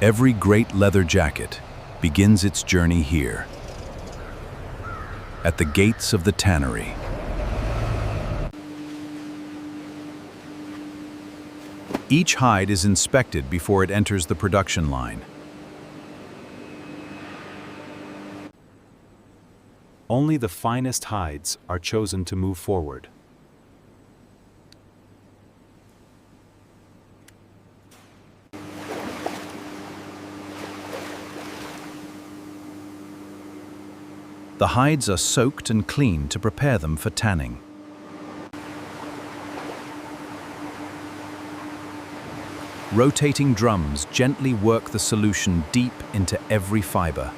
Every great leather jacket begins its journey here, at the gates of the Tannery. Each hide is inspected before it enters the production line. Only the finest hides are chosen to move forward. The hides are soaked and cleaned to prepare them for tanning. Rotating drums gently work the solution deep into every fiber.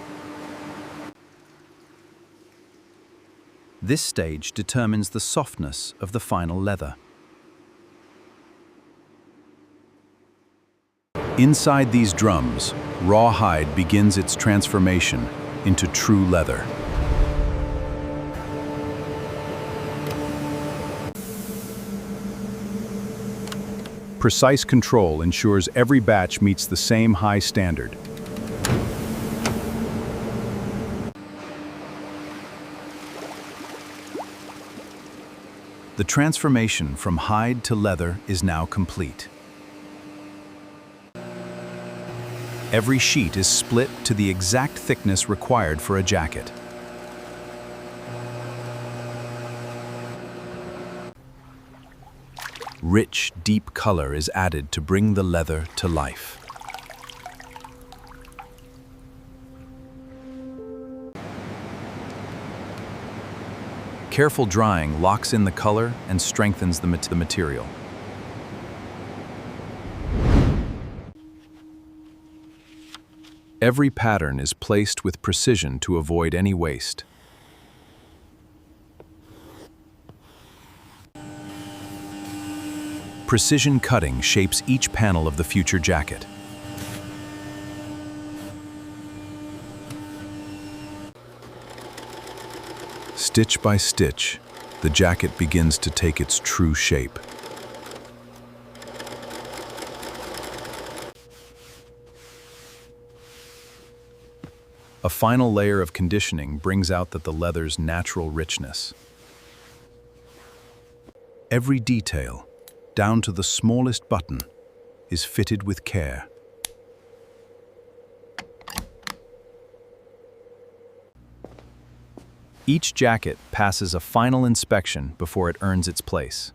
This stage determines the softness of the final leather. Inside these drums, raw hide begins its transformation into true leather. Precise control ensures every batch meets the same high standard. The transformation from hide to leather is now complete. Every sheet is split to the exact thickness required for a jacket. Rich, deep color is added to bring the leather to life. Careful drying locks in the color and strengthens the material. Every pattern is placed with precision to avoid any waste. Precision cutting shapes each panel of the future jacket. Stitch by stitch, the jacket begins to take its true shape. A final layer of conditioning brings out the leather's natural richness. Every detail, down to the smallest button, is fitted with care. Each jacket passes a final inspection before it earns its place.